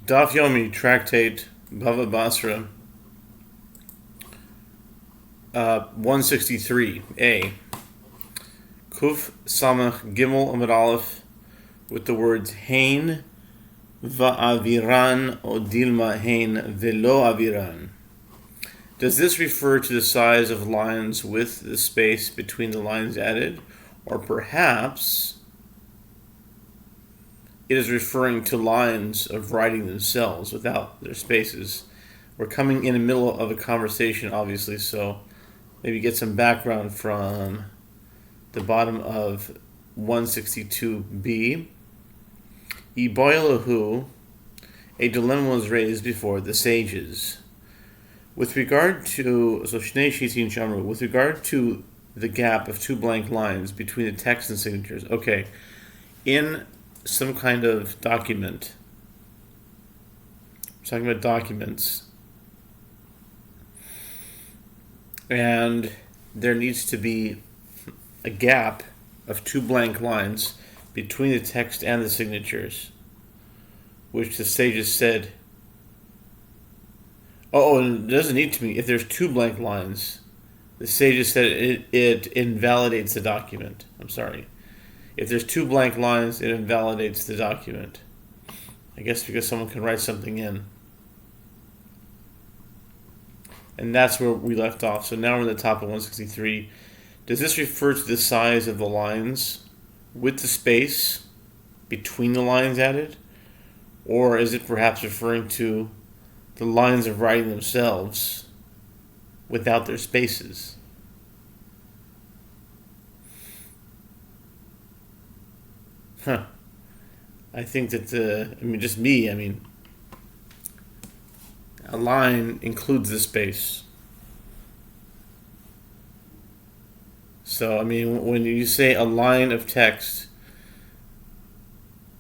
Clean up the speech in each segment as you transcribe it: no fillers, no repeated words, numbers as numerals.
Daf Yomi, Tractate, Bava Batra, 163a. Kuf Samach Gimel Amid Aleph, with the words Hein Va'aviran o Dilma Hein Velo Aviran. Does this refer to the size of lines with the space between the lines added, or perhaps it is referring to lines of writing themselves without their spaces? We're coming in the middle of a conversation, obviously, so maybe get some background from the bottom of 162b. Iboilahu, a dilemma was raised before the sages. With regard to the gap of two blank lines between the text and signatures. Okay, in some kind of document, we're talking about documents, and there needs to be a gap of two blank lines between the text and the signatures, which the sages said, and it doesn't need to be. If there's two blank lines, the sages said it invalidates the document. I'm sorry. If there's two blank lines, it invalidates the document. I guess because someone can write something in. And that's where we left off. So now we're at the top of 163. Does this refer to the size of the lines with the space between the lines added? Or is it perhaps referring to the lines of writing themselves without their spaces? I think that a line includes the space. So, when you say a line of text,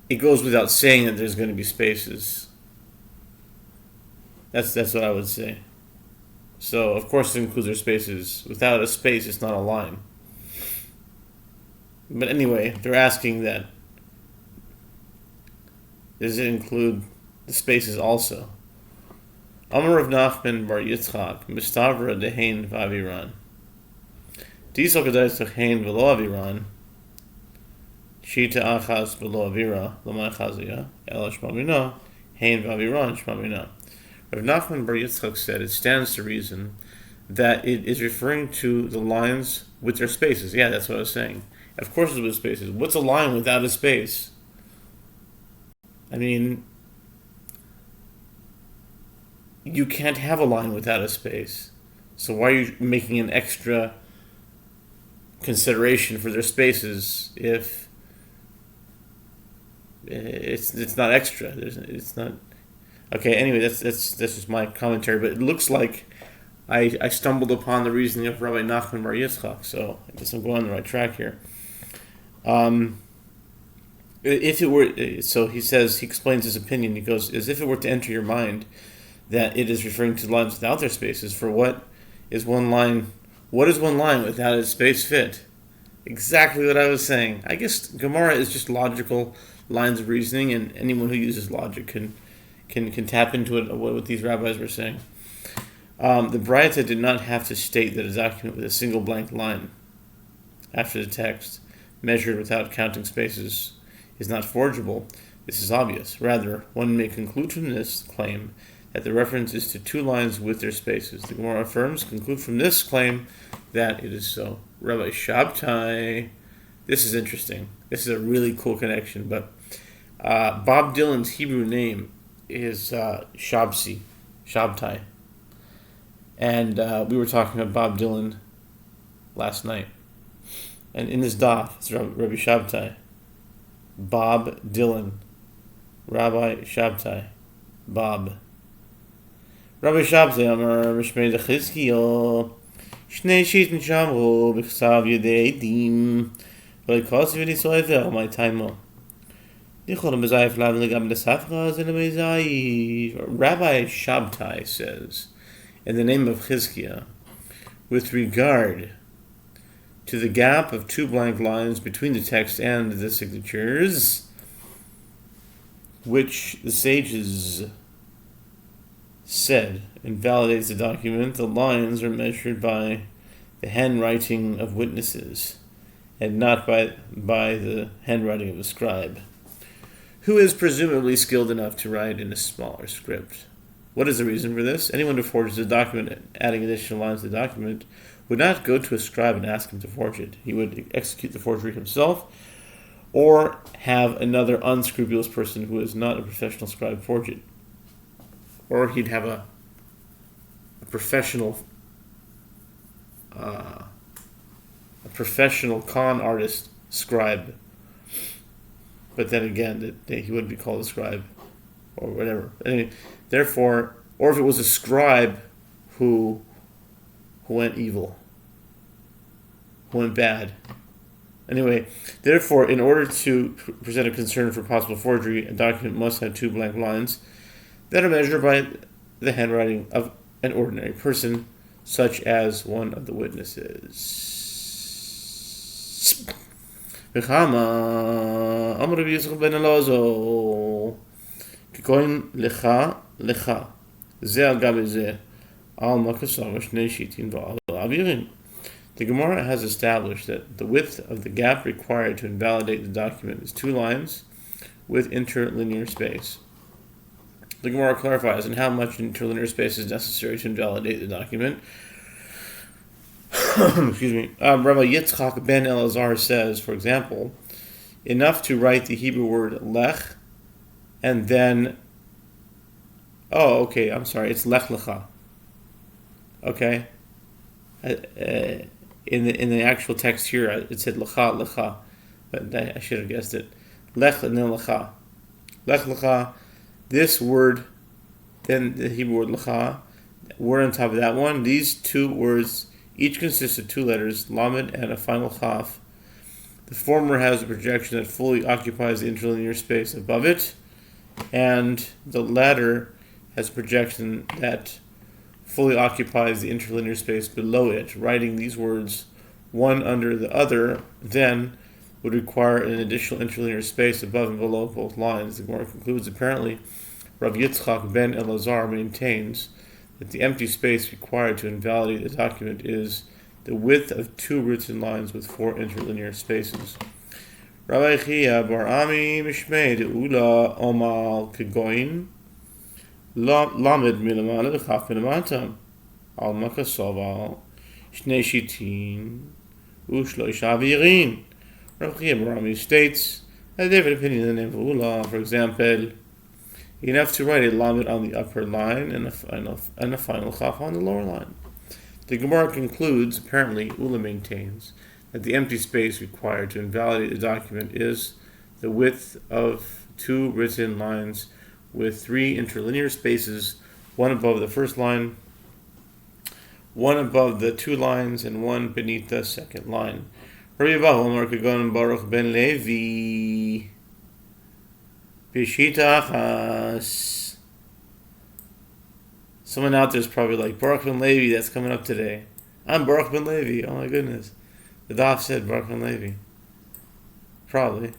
it goes without saying that there's going to be spaces. That's what I would say. So, of course, it includes their spaces. Without a space, it's not a line. But anyway, they're asking that. Does it include the spaces also? Amar of Nachman bar Yitzchak, Mistavra dehein v'aviran. Diesel Chadash dehein v'lo aviran. Shita achas v'lo avira, l'may chazia, ela shmamina, hein v'aviran shmamina. Rav Nachman bar Yitzchak said it stands to reason that it is referring to the lines with their spaces. Yeah, that's what I was saying. Of course it's with spaces. What's a line without a space? You can't have a line without a space. So why are you making an extra consideration for their spaces if it's not extra? It's not. Okay, anyway, that's just my commentary, but it looks like I stumbled upon the reasoning of Rabbi Nachman bar Yitzchak, so I guess I'm going on the right track here. If it were, so he explains his opinion. He goes, as if it were to enter your mind that it is referring to lines without their spaces. For what is one line without its space fit? Exactly what I was saying. I guess Gemara is just logical lines of reasoning, and anyone who uses logic can tap into it. What these rabbis were saying. The Braita did not have to state that a document with a single blank line after the text, measured without counting spaces, is not forgeable. This is obvious. Rather, one may conclude from this claim that the reference is to two lines with their spaces. The Gemara conclude from this claim that it is so. Rabbi Shabtai, this is interesting. This is a really cool connection. But Bob Dylan's Hebrew name is Shabtai. And we were talking about Bob Dylan last night. And in this daf, it's Rabbi Shabtai. Bob Dylan. Rabbi Shabtai. Bob. Rabbi Shabtai Amar Mishmei Dechizkiyo Shnei Shiten Shamru B'chsav Yedei Eidim V'leikos V'di Sofer Amai Taimo Nichol Mezayif Lavin Legam Desafra Zene Mezayif. Rabbi Shabtai says, in the name of Chizkiah, with regard to the gap of two blank lines between the text and the signatures, which the sages said invalidates the document. The lines are measured by the handwriting of witnesses, and not by the handwriting of a scribe, who is presumably skilled enough to write in a smaller script. What is the reason for this? Anyone who forges a document, adding additional lines to the document, would not go to a scribe and ask him to forge it. He would execute the forgery himself, or have another unscrupulous person who is not a professional scribe forge it. Or he'd have a professional con artist scribe. But then again, he wouldn't be called a scribe or whatever. Anyway, therefore, or if it was a scribe who went evil, who went bad. Anyway, therefore, in order to present a concern for possible forgery, a document must have 2 blank lines that are measured by the handwriting of an ordinary person, such as one of the witnesses. V'chama Amar Rabbi Yisrael ben Elazar kikoin lecha ze al gabe ze al makasav shnei shitin v'al avirin. The Gemara has established that the width of the gap required to invalidate the document is 2 lines with interlinear space. The Gemara clarifies in how much interlinear space is necessary to invalidate the document. Excuse me. Rabbi Yitzchak ben Elazar says, for example, enough to write the Hebrew word lech, and then, it's lech lecha. Okay. In the actual text here, it said lecha, but I should have guessed it. Lech and then lecha. Lech lecha. This word, then the Hebrew word lecha, word on top of that one. These 2 words each consist of 2 letters, lamed and a final chaf. The former has a projection that fully occupies the interlinear space above it, and the latter has a projection that fully occupies the interlinear space below it. Writing these words one under the other then would require an additional interlinear space above and below both lines. The Gemara concludes, apparently, Rav Yitzchak ben Elazar maintains that the empty space required to invalidate the document is the width of 2 written lines with 4 interlinear spaces. Rabbi Chia bar Ami mishmei de'ula omal kegoin lamed milamala v'chaf milamata al makasoval shnei shitin u'shloish avirin. Rabbi Chia bar Ami states that they have an opinion in the name of Ula, for example, enough to write a lamed on the upper line and a final chaf on the lower line. The Gemara concludes, apparently, Ula maintains that the empty space required to invalidate the document is the width of 2 written lines with 3 interlinear spaces, 1 above the first line, 1 above the 2 lines, and 1 beneath the second line. Rabbi Bava Kagon Baruch ben Levi Bishita Achas. Someone out there is probably like, Baruch ben Levi, that's coming up today. I'm Baruch ben Levi. Oh my goodness. The Daf said Baruch ben Levi. Probably.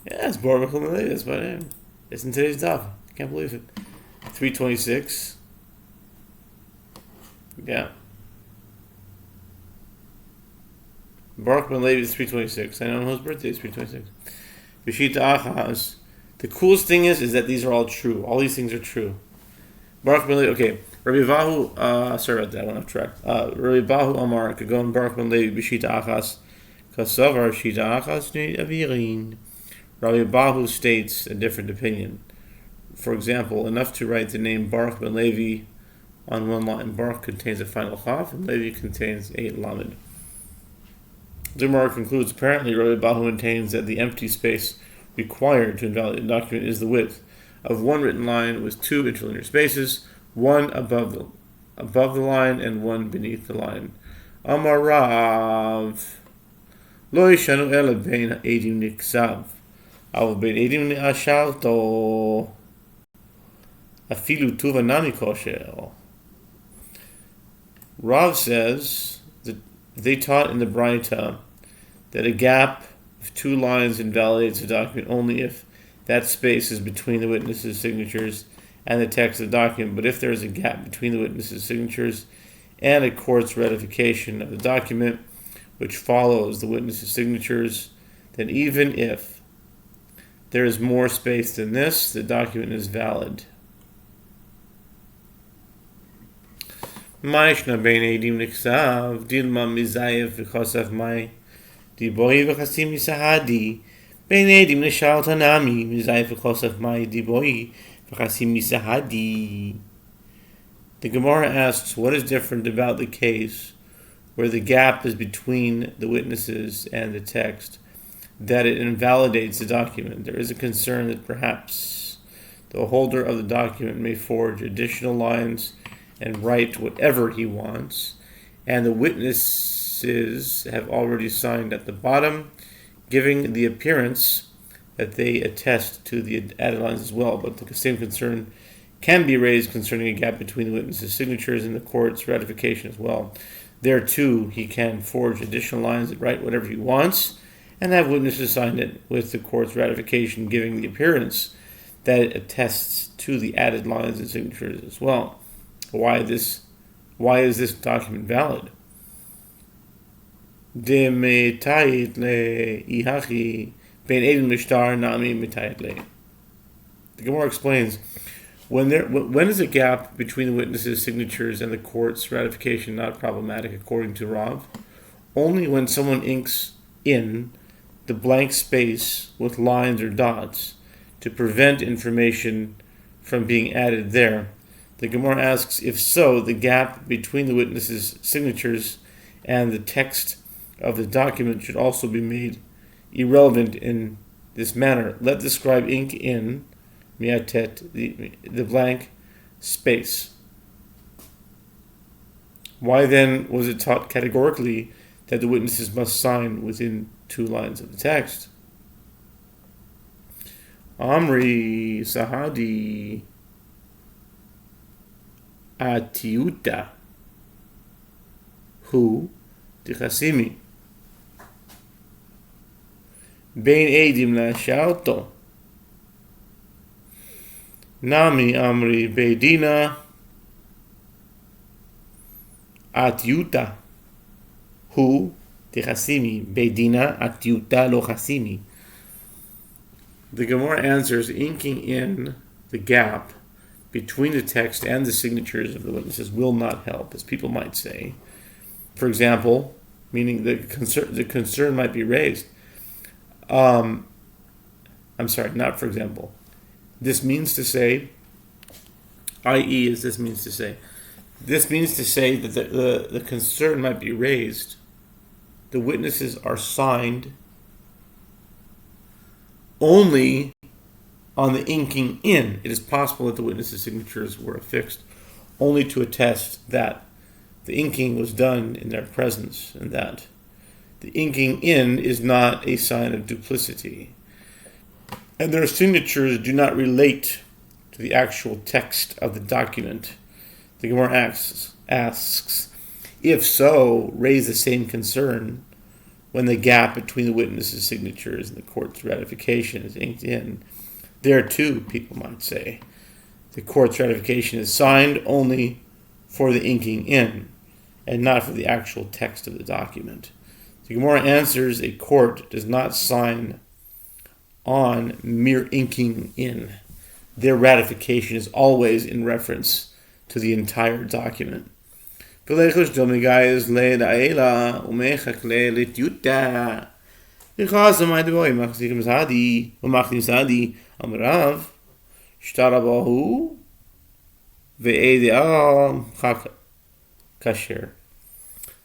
Yeah, it's Baruch ben Levi. That's my name. It's in today's Daf. I can't believe it. 326. Yeah. Baruch ben Levi is 326. I don't know whose birthday is 326. Bishita Achas. The coolest thing is that these are all true. All these things are true. Baruch ben Levi, okay. Rabbi Vahu, sorry about that, I went off track. Rabbi Vahu Amar, Kagon Baruch ben Levi, Bishita Achas, Kasavar Shita Achas Nei Avirin. Rabbi Vahu states a different opinion. For example, enough to write the name Baruch ben Levi on one line. Baruch contains a final chaf, and Levi contains a lamed. The Gemara concludes, apparently Rabbi Vahu maintains that the empty space required to invalidate a document is the width of 1 written line with 2 interlinear spaces, 1 above the line and 1 beneath the line. Amar Rav Lo yishanu ela bein ha'edim niksav aval bein edim ne'ashalto afilu tuva nami kosher. Rav says that they taught in the Braita that a gap of 2 lines invalidates a document only if that space is between the witnesses' signatures and the text of the document. But if there is a gap between the witnesses' signatures and a court's ratification of the document, which follows the witnesses' signatures, then even if there is more space than this, the document is valid. Ma'ishna bein eidim niksav dilma mizayev v'chosav mai diboi v'chasim misahadi bein eidim nishal tanami mizayev v'chosav mai diboi v'chasim misahadi. The Gemara asks, what is different about the case where the gap is between the witnesses and the text, that it invalidates the document? There is a concern that perhaps the holder of the document may forge additional lines and write whatever he wants, and the witnesses have already signed at the bottom, giving the appearance that they attest to the added lines as well. But the same concern can be raised concerning a gap between the witnesses' signatures and the court's ratification as well. There too, he can forge additional lines and write whatever he wants, and have witnesses sign it with the court's ratification, giving the appearance that it attests to the added lines and signatures as well. Why is this document valid? The Gemara explains, when is a gap between the witnesses' signatures and the court's ratification not problematic according to Rav? Only when someone inks in the blank space with lines or dots to prevent information from being added there. The Gemara asks, if so, the gap between the witnesses' signatures and the text of the document should also be made irrelevant in this manner. Let the scribe ink in miatet, the blank space. Why then was it taught categorically that the witnesses must sign within 2 lines of the text? Amri Sahadi Atiuta Hu Tichasimi Bein Eidim La Shauto Nami Amri Beidina Atiuta Hu Tichasimi Beidina Atiuta Lo Chasimi. The Gemara answers, inking in the gap between the text and the signatures of the witnesses will not help, as people might say. For example, meaning the concern might be raised. I'm sorry, not for example. This means to say, i.e. is this means to say. This means to say that the concern might be raised. The witnesses are signed only on the inking in. It is possible that the witnesses' signatures were affixed only to attest that the inking was done in their presence, and that the inking in is not a sign of duplicity. And their signatures do not relate to the actual text of the document. The Gemara asks, if so, raise the same concern when the gap between the witnesses' signatures and the court's ratification is inked in. There too, people might say, the court's ratification is signed only for the inking in, and not for the actual text of the document. The Gemara answers, a court does not sign on mere inking in. Their ratification is always in reference to the entire document. Amrav Shtarabahu Ve'ede'al Kasher.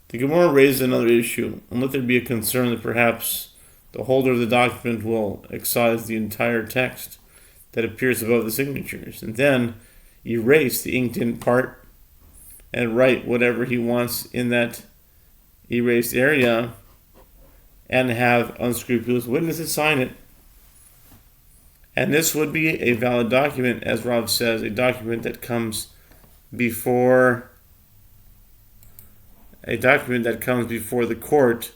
The Gemara raises another issue, and let there be a concern that perhaps the holder of the document will excise the entire text that appears above the signatures, and then erase the inked-in part and write whatever he wants in that erased area, and have unscrupulous witnesses sign it. And this would be a valid document, as Rav says, a document that comes before the court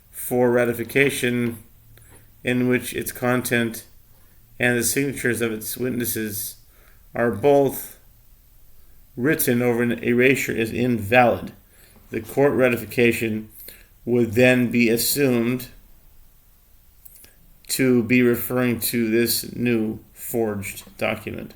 for ratification, in which its content and the signatures of its witnesses are both written over an erasure is invalid. The court ratification would then be assumed to be referring to this new forged document.